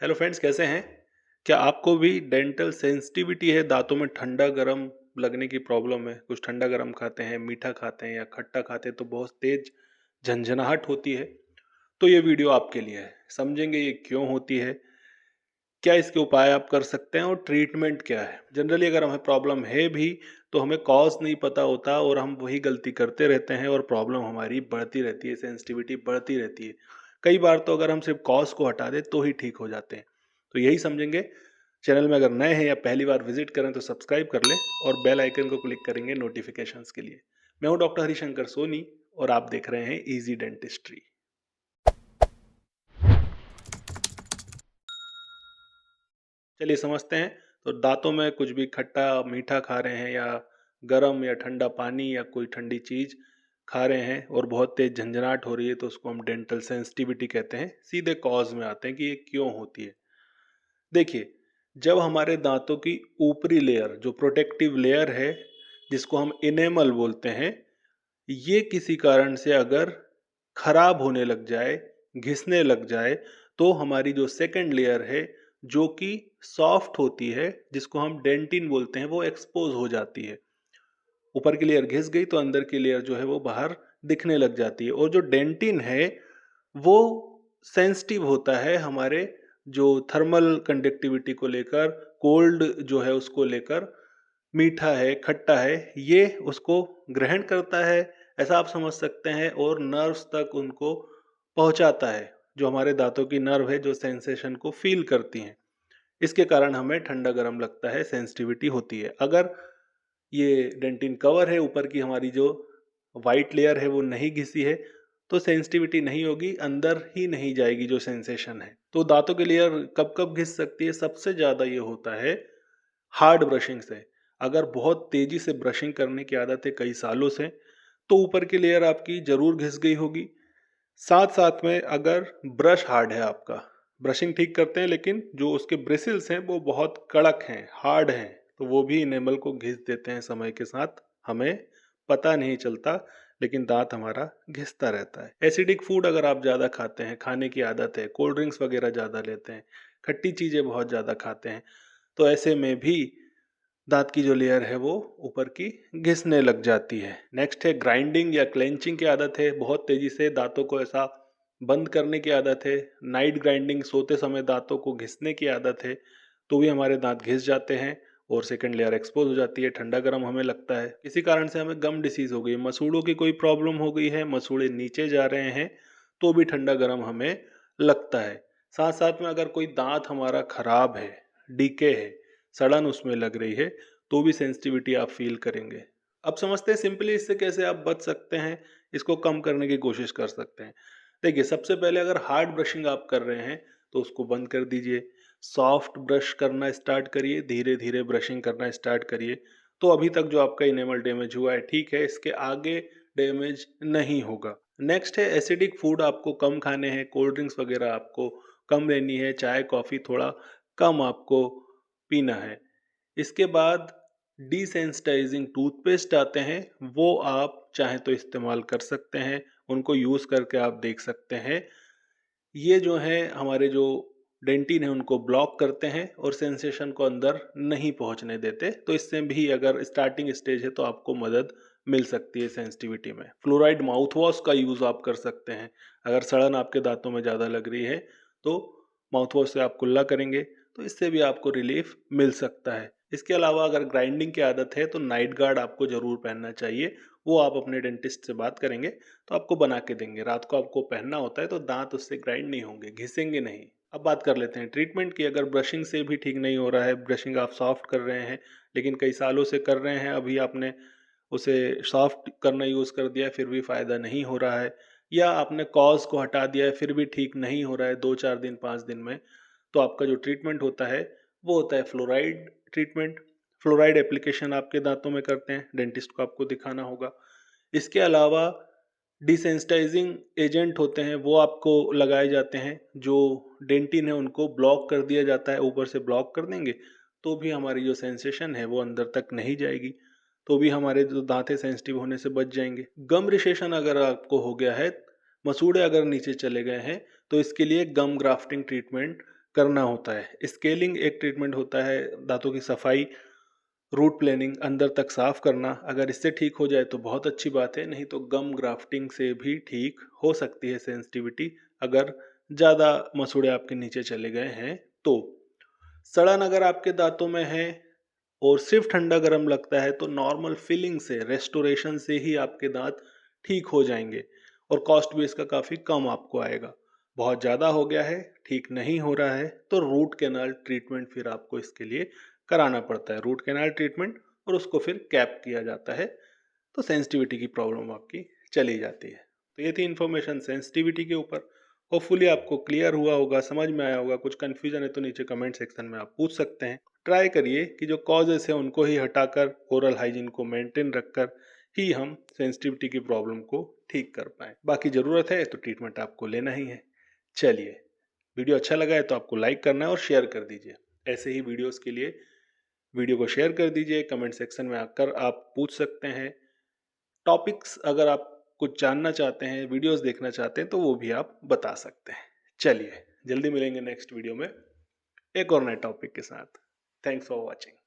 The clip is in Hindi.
हेलो फ्रेंड्स, कैसे हैं? क्या आपको भी डेंटल सेंसिटिविटी है? दांतों में ठंडा गरम लगने की प्रॉब्लम है? कुछ ठंडा गरम खाते हैं, मीठा खाते हैं या खट्टा खाते हैं तो बहुत तेज झंझनाहट होती है। तो ये वीडियो आपके लिए है। समझेंगे ये क्यों होती है, क्या इसके उपाय आप कर सकते हैं और ट्रीटमेंट क्या है। जनरली अगर हमें प्रॉब्लम है भी तो हमें कॉज नहीं पता होता और हम वही गलती करते रहते हैं और प्रॉब्लम हमारी बढ़ती रहती है, सेंसिटिविटी बढ़ती रहती है। कई बार तो अगर हम सिर्फ कॉज को हटा दें तो ही ठीक हो जाते हैं। तो यही समझेंगे। चैनल में अगर नए हैं या पहली बार विजिट करें तो सब्सक्राइब कर लें और बेल आइकन को क्लिक करेंगे नोटिफिकेशंस के लिए। मैं हूं डॉक्टर हरिशंकर सोनी और आप देख रहे हैं इजी डेंटिस्ट्री। चलिए समझते हैं। तो दांतों में कुछ भी खट्टा मीठा खा रहे हैं या गर्म या ठंडा पानी या कोई ठंडी चीज़ खा रहे हैं और बहुत तेज झंझनाहट हो रही है तो उसको हम डेंटल सेंसिटिविटी कहते हैं। सीधे कॉज में आते हैं कि ये क्यों होती है। देखिए, जब हमारे दांतों की ऊपरी लेयर जो प्रोटेक्टिव लेयर है, जिसको हम इनेमल बोलते हैं, ये किसी कारण से अगर खराब होने लग जाए, घिसने लग जाए, तो हमारी जो सेकंड लेयर है, जो कि सॉफ्ट होती है, जिसको हम डेंटिन बोलते हैं, वो एक्सपोज हो जाती है। ऊपर की लेयर घिस गई तो अंदर की लेयर जो है वो बाहर दिखने लग जाती है। और जो डेंटिन है वो सेंसिटिव होता है हमारे जो थर्मल कंडक्टिविटी को लेकर, कोल्ड जो है उसको लेकर। मीठा है, खट्टा है, ये उसको ग्रहण करता है, ऐसा आप समझ सकते हैं, और नर्व्स तक उनको पहुंचाता है। जो हमारे दांतों की नर्व है जो सेंसेशन को फील करती हैं, इसके कारण हमें ठंडा गर्म लगता है, सेंसिटिविटी होती है। अगर ये डेंटिन कवर है, ऊपर की हमारी जो वाइट लेयर है वो नहीं घिसी है, तो सेंसिटिविटी नहीं होगी, अंदर ही नहीं जाएगी जो सेंसेशन है। तो दांतों की लेयर कब कब घिस सकती है? सबसे ज़्यादा ये होता है हार्ड ब्रशिंग से। अगर बहुत तेज़ी से ब्रशिंग करने की आदत है कई सालों से, तो ऊपर की लेयर आपकी ज़रूर घिस गई होगी। साथ साथ में अगर ब्रश हार्ड है आपका, ब्रशिंग ठीक करते हैं लेकिन जो उसके ब्रिसल्स हैं वो बहुत कड़क हैं, हार्ड हैं, तो वो भी इनेमल को घिस देते हैं समय के साथ। हमें पता नहीं चलता लेकिन दांत हमारा घिसता रहता है। एसिडिक फूड अगर आप ज़्यादा खाते हैं, खाने की आदत है, कोल्ड ड्रिंक्स वगैरह ज़्यादा लेते हैं, खट्टी चीज़ें बहुत ज़्यादा खाते हैं, तो ऐसे में भी दांत की जो लेयर है वो ऊपर की घिसने लग जाती है। नेक्स्ट है ग्राइंडिंग या क्लेंचिंग की आदत है। बहुत तेजी से दांतों को ऐसा बंद करने की आदत है। नाइट ग्राइंडिंग, सोते समय दांतों को घिसने की आदत है, तो भी हमारे दांत घिस जाते हैं और सेकंड लेयर एक्सपोज हो जाती है। ठंडा गर्म हमें लगता है, किसी कारण से हमें गम डिसीज हो गई, मसूड़ों की कोई प्रॉब्लम हो गई है, मसूड़े नीचे जा रहे हैं, तो भी ठंडा गर्म हमें लगता है। साथ साथ में अगर कोई दांत हमारा खराब है, डीके है, सड़न उसमें लग रही है, तो भी सेंसिटिविटी आप फील करेंगे। अब समझते हैं सिंपली इससे कैसे आप बच सकते हैं, इसको कम करने की कोशिश कर सकते हैं। देखिए, सबसे पहले अगर हार्ड ब्रशिंग आप कर रहे हैं तो उसको बंद कर दीजिए। सॉफ्ट ब्रश करना स्टार्ट करिए, धीरे धीरे ब्रशिंग करना स्टार्ट करिए। तो अभी तक जो आपका इनेमल डैमेज हुआ है ठीक है, इसके आगे डैमेज नहीं होगा। नेक्स्ट है एसिडिक फूड आपको कम खाने हैं, कोल्ड ड्रिंक्स वगैरह आपको कम लेनी है, चाय कॉफ़ी थोड़ा कम आपको पीना है। इसके बाद डिसेंसिटाइजिंग टूथपेस्ट आते हैं, वो आप चाहें तो इस्तेमाल कर सकते हैं, उनको यूज़ करके आप देख सकते हैं। ये जो है हमारे जो डेंटिन है उनको ब्लॉक करते हैं और सेंसेशन को अंदर नहीं पहुंचने देते। तो इससे भी अगर स्टार्टिंग स्टेज है तो आपको मदद मिल सकती है सेंसिटिविटी में। फ्लोराइड माउथ वॉश का यूज़ आप कर सकते हैं। अगर सड़न आपके दांतों में ज़्यादा लग रही है तो माउथ वॉश से आप कुल्ला करेंगे तो इससे भी आपको रिलीफ मिल सकता है। इसके अलावा अगर ग्राइंडिंग की आदत है तो नाइट गार्ड आपको ज़रूर पहनना चाहिए। वो आप अपने डेंटिस्ट से बात करेंगे तो आपको बना के देंगे। रात को आपको पहनना होता है तो दांत उससे ग्राइंड नहीं होंगे, घिसेंगे नहीं। अब बात कर लेते हैं ट्रीटमेंट की। अगर ब्रशिंग से भी ठीक नहीं हो रहा है, ब्रशिंग आप सॉफ्ट कर रहे हैं लेकिन कई सालों से कर रहे हैं, अभी आपने उसे सॉफ्ट करना यूज़ कर दिया है फिर भी फ़ायदा नहीं हो रहा है, या आपने कॉज को हटा दिया है फिर भी ठीक नहीं हो रहा है 2-4 दिन 5 दिन में, तो आपका जो ट्रीटमेंट होता है वो होता है फ्लोराइड ट्रीटमेंट। फ्लोराइड एप्लीकेशन आपके दांतों में करते हैं, डेंटिस्ट को आपको दिखाना होगा। इसके अलावा डिसेंसिटाइजिंग एजेंट होते हैं, वो आपको लगाए जाते हैं। जो डेंटिन है उनको ब्लॉक कर दिया जाता है, ऊपर से ब्लॉक कर देंगे तो भी हमारी जो सेंसेशन है वो अंदर तक नहीं जाएगी, तो भी हमारे जो दांत है सेंसिटिव होने से बच जाएंगे। गम रिसेशन अगर आपको हो गया है, मसूड़े अगर नीचे चले गए हैं, तो इसके लिए गम ग्राफ्टिंग ट्रीटमेंट करना होता है। स्केलिंग एक ट्रीटमेंट होता है, दांतों की सफाई, रूट प्लेनिंग, अंदर तक साफ करना। अगर इससे ठीक हो जाए तो बहुत अच्छी बात है, नहीं तो गम ग्राफ्टिंग से भी ठीक हो सकती है सेंसिटिविटी, अगर ज़्यादा मसूड़े आपके नीचे चले गए हैं तो। सड़न अगर आपके दांतों में है और सिर्फ ठंडा गर्म लगता है तो नॉर्मल फिलिंग से, रेस्टोरेशन से ही आपके दांत ठीक हो जाएंगे और कॉस्ट भी इसका काफ़ी कम आपको आएगा। बहुत ज़्यादा हो गया है, ठीक नहीं हो रहा है, तो रूट कैनाल ट्रीटमेंट फिर आपको इसके लिए कराना पड़ता है, रूट कैनाल ट्रीटमेंट, और उसको फिर कैप किया जाता है, तो सेंसिटिविटी की प्रॉब्लम आपकी चली जाती है। तो ये थी इन्फॉर्मेशन सेंसिटिविटी के ऊपर। होपफुली आपको क्लियर हुआ होगा, समझ में आया होगा। कुछ कन्फ्यूजन है तो नीचे कमेंट सेक्शन में आप पूछ सकते हैं। ट्राई करिए कि जो कॉजेस है उनको ही हटाकर, ओरल हाइजीन को मेंटेन रखकर ही हम सेंसिटिविटी की प्रॉब्लम को ठीक कर पाए। बाकी ज़रूरत है तो ट्रीटमेंट आपको लेना ही है। चलिए, वीडियो अच्छा लगा है तो आपको लाइक करना है और शेयर कर दीजिए। ऐसे ही वीडियोस के लिए वीडियो को शेयर कर दीजिए। कमेंट सेक्शन में आकर आप पूछ सकते हैं। टॉपिक्स अगर आप कुछ जानना चाहते हैं, वीडियोस देखना चाहते हैं, तो वो भी आप बता सकते हैं। चलिए, जल्दी मिलेंगे नेक्स्ट वीडियो में एक और नए टॉपिक के साथ। Thanks for watching.